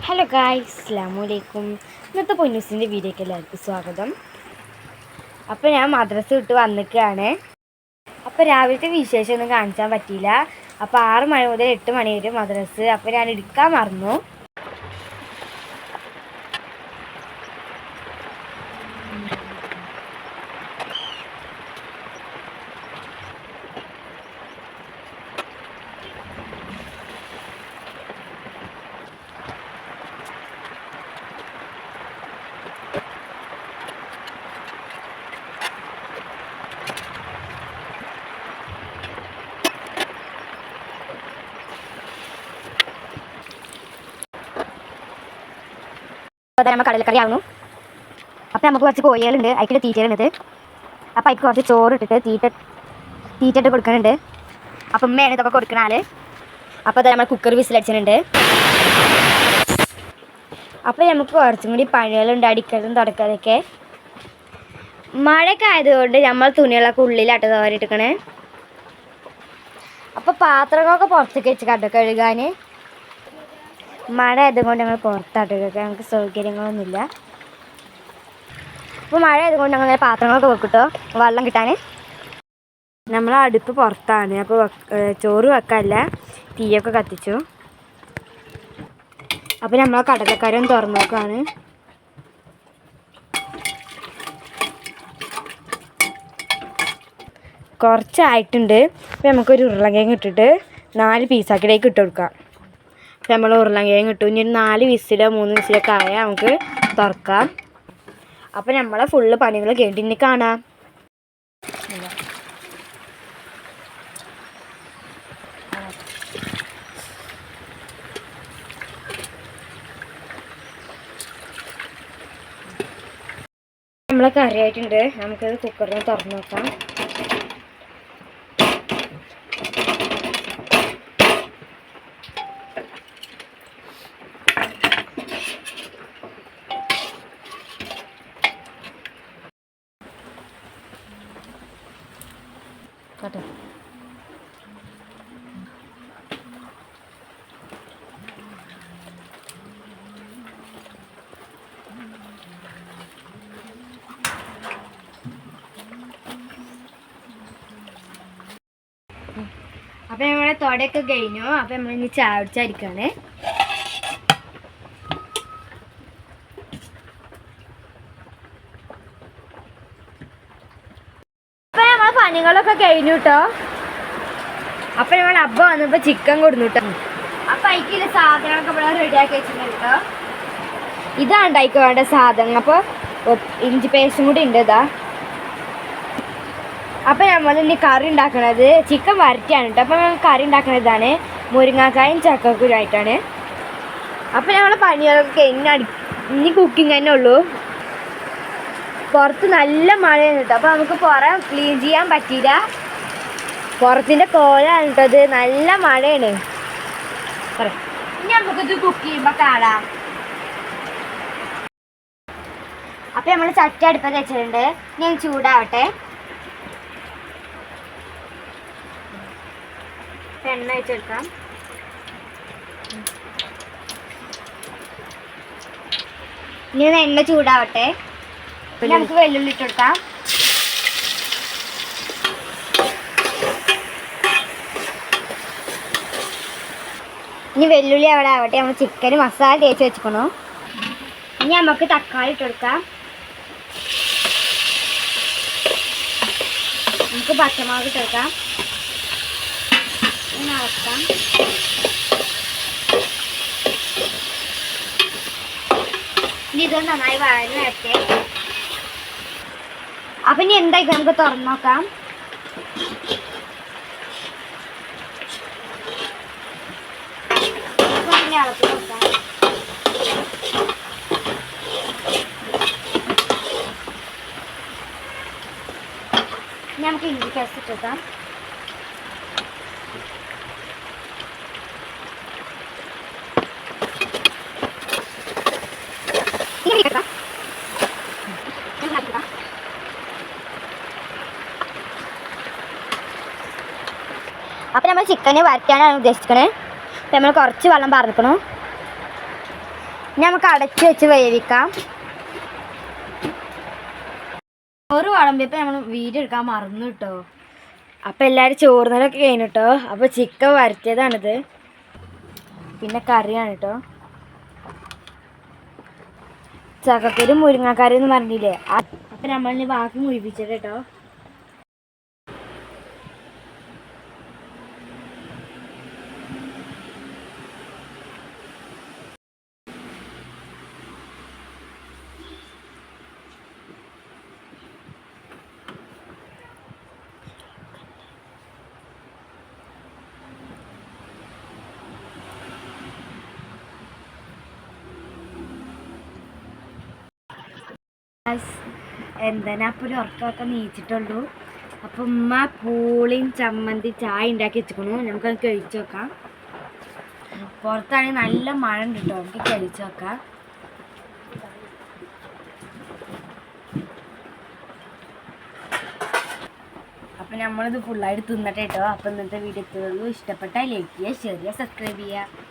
Hello guys, അസ്സലാമു അലൈക്കും. ഇന്നത്തെ പൊന്നൂസിൻ്റെ വീഡിയോയ്ക്ക് എല്ലാവർക്കും സ്വാഗതം. അപ്പോൾ ഞാൻ മദ്രസ വിട്ട് വന്നിക്കുകയാണ്. അപ്പോൾ രാവിലത്തെ വിശേഷമൊന്നും കാണിച്ചാൻ പറ്റിയില്ല. അപ്പോൾ 6 മണി മുതൽ 8 മണി വരെ മദ്രസ. അപ്പോൾ ഞാൻ എടുക്കാൻ മറന്നു. നമ്മൾ കടലക്കറി ആവുന്നു. അപ്പോൾ നമുക്ക് കുറച്ച് കോഴികളുണ്ട്, അതിൽ തീറ്റകളുണ്ട്. അപ്പോൾ അതിൽ കുറച്ച് ചോറ് ഇട്ടിട്ട് തീറ്റ കൊടുക്കുന്നുണ്ട്. അപ്പം ഉമ്മയാണ് ഇതൊക്കെ കൊടുക്കുന്ന ആൾ. അപ്പോൾ അത് നമ്മൾ കുക്കർ വിസിലടിച്ചിട്ടുണ്ട്. അപ്പോൾ നമുക്ക് കുറച്ചും കൂടി പണികളുണ്ട്, അടിക്കലും തുടക്കലൊക്കെ. മഴയൊക്കെ ആയതുകൊണ്ട് നമ്മൾ തുണികളൊക്കെ ഉള്ളിലാട്ട് തോരിട്ടിക്കണേ. അപ്പോൾ പാത്രങ്ങളൊക്കെ പുറത്തേക്ക് വെച്ച് കണ്ടോ കഴുകാൻ. മഴ ആയതുകൊണ്ട് ഞങ്ങൾ പുറത്താട്ടൊക്കെ, ഞങ്ങൾക്ക് സൗകര്യങ്ങളൊന്നുമില്ല. അപ്പോൾ മഴ ആയതുകൊണ്ട് ഞങ്ങൾ പാത്രങ്ങളൊക്കെ വെക്കിട്ടോ വെള്ളം കിട്ടാൻ. നമ്മൾ അടുപ്പ് പുറത്താണ്. അപ്പോൾ ചോറ് വെക്കാനല്ല, തീയൊക്കെ കത്തിച്ചു. അപ്പോൾ നമ്മൾ കടലക്കരം തുറന്നു നോക്കുകയാണ്. കുറച്ചായിട്ടുണ്ട്. അപ്പോൾ നമുക്കൊരു ഉരുളക്കിഴങ്ങ് ഇട്ടിട്ട് 4 പീസാക്കിലേക്ക് ഇട്ട് കൊടുക്കാം. അപ്പോൾ നമ്മൾ ഉരുളക്കിഴങ്ങ് ഇട്ടു. ഇനി 4 വിസിലോ 3 വിസിലൊക്കെ ആയാൽ നമുക്ക് തുറക്കാം. അപ്പോൾ നമ്മളെ ഫുള്ള് പണികൾ കേട്ടിനി കാണാം. നമ്മളെ കറി ആയിട്ടുണ്ട്. നമുക്കത് കുക്കറിൽ തുറന്ന് നോക്കാം. കേട്ടോ, അപ്പം നമ്മളെ തൊടയൊക്കെ കഴിഞ്ഞു. അപ്പം നമ്മളിനി ചായ കുടിച്ചായിരിക്കുകയാണ്. അപ്പം നമ്മളെ പണികളൊക്കെ കഴിഞ്ഞു കേട്ടോ. അപ്പം നമ്മൾ അബ്ബ വന്നപ്പോൾ ചിക്കൻ കൊടുന്നു കേട്ടോ. അപ്പം അതിക്കുള്ള സാധനങ്ങളൊക്കെ ഇവിടെ റെഡിയാക്കി വെച്ചിട്ടുണ്ട് കേട്ടോ. ഇതാണ് അതിക്ക് വേണ്ട സാധനം. അപ്പോൾ ഇഞ്ചി പേസ്റ്റും കൂടി ഉണ്ട്. ഇതാ. അപ്പം നമ്മൾ ഇനി കറി ഉണ്ടാക്കണത് ചിക്കൻ വരട്ടിയാണ് കേട്ടോ. അപ്പം നമ്മൾ കറി ഉണ്ടാക്കുന്നത് ഇതാണ്, മുരിങ്ങാക്കായും ചക്കക്കുരുമായിട്ടാണ്. അപ്പം നമ്മൾ പണികളൊക്കെ ഇനി കുക്കിംഗ് തന്നെ ഉള്ളൂ. പുറത്ത് നല്ല മഴയാണ് കേട്ടോ. അപ്പോൾ നമുക്ക് പുറം ക്ലീൻ ചെയ്യാൻ പറ്റിയില്ല. പുറത്തിൻ്റെ കോലാണ് കേട്ടത്, നല്ല മഴയാണ്. ഇനി നമുക്കിത് കുക്ക് ചെയ്യുമ്പോൾ കാണാം. അപ്പം നമ്മൾ ചട്ടി അടുപ്പത്ത് വെച്ചിട്ടുണ്ട്. ഞാൻ ചൂടാവട്ടെ. എണ്ണ വെച്ചെടുക്കാം. ഇനി എണ്ണ ചൂടാവട്ടെ. നമുക്ക് വെല്ലുള്ളി ഇട്ടെടുക്കാം. ഇനി വെല്ലുള്ളി അവിടെ ആവട്ടെ. നമ്മൾ ചിക്കന് മസാല തേച്ച് വെച്ചിക്കണു. ഇനി നമുക്ക് തക്കാളി ഇട്ടെടുക്കാം. നമുക്ക് പച്ചമുളക് ഇട്ടെടുക്കാം. നടക്കാം. ഇനി ഇത് നന്നായി വഴന്ന് വരട്ടെ. അപ്പം ഇനി എന്തായി നമുക്ക് തുറന്നു നോക്കാം. ഇളക്കി നോക്കാം. നമുക്ക് ഇഞ്ചി പേസ്റ്റ് ഇട്ടേക്കാം. അപ്പം നമ്മൾ ചിക്കന് വരട്ടാനാണ് ഉദ്ദേശിക്കുന്നത്. അപ്പം നമ്മൾ കുറച്ച് വെള്ളം പറഞ്ഞിരിക്കണം. ഇനി നമുക്ക് അടച്ച് വെച്ച് വേവിക്കാം. ചോറ് വിളമ്പിയപ്പോൾ നമ്മൾ വീഡിയോ എടുക്കാൻ മറന്നു കേട്ടോ. അപ്പോൾ എല്ലാവരും ചോറുന്നലൊക്കെ കഴിഞ്ഞു കേട്ടോ. അപ്പോൾ ചിക്കൻ വരട്ടിയതാണിത്, പിന്നെ കറിയാണ് കേട്ടോ. ചക്കക്കുരു മുരിങ്ങക്കറി എന്ന് പറഞ്ഞില്ലേ, അപ്പം നമ്മളിനി ബാക്കി മുഴിപ്പിച്ചിട്ട് കേട്ടോ. എന്തിനാ അപ്പോൾ ഒരു ഉറക്കമൊക്കെ നീച്ചിട്ടുള്ളൂ. അപ്പം ഉമ്മ പൂളിയും ചമ്മന്തി ചായ ഉണ്ടാക്കി വെച്ചിരിക്കണു. നമുക്കത് കഴിച്ചു നോക്കാം. പുറത്താണെങ്കിൽ നല്ല മഴ ഉണ്ട് കേട്ടോ, നമുക്ക് കഴിച്ചു നോക്കാം. അപ്പം നമ്മളിത് ഫുള്ളായിട്ട് തിന്നട്ടെ കേട്ടോ. അപ്പം ഇന്നത്തെ വീഡിയോ എത്തുള്ളൂ. ഇഷ്ടപ്പെട്ടാൽ ലൈക്ക് ചെയ്യുക, ഷെയർ ചെയ്യുക, സബ്സ്ക്രൈബ് ചെയ്യുക.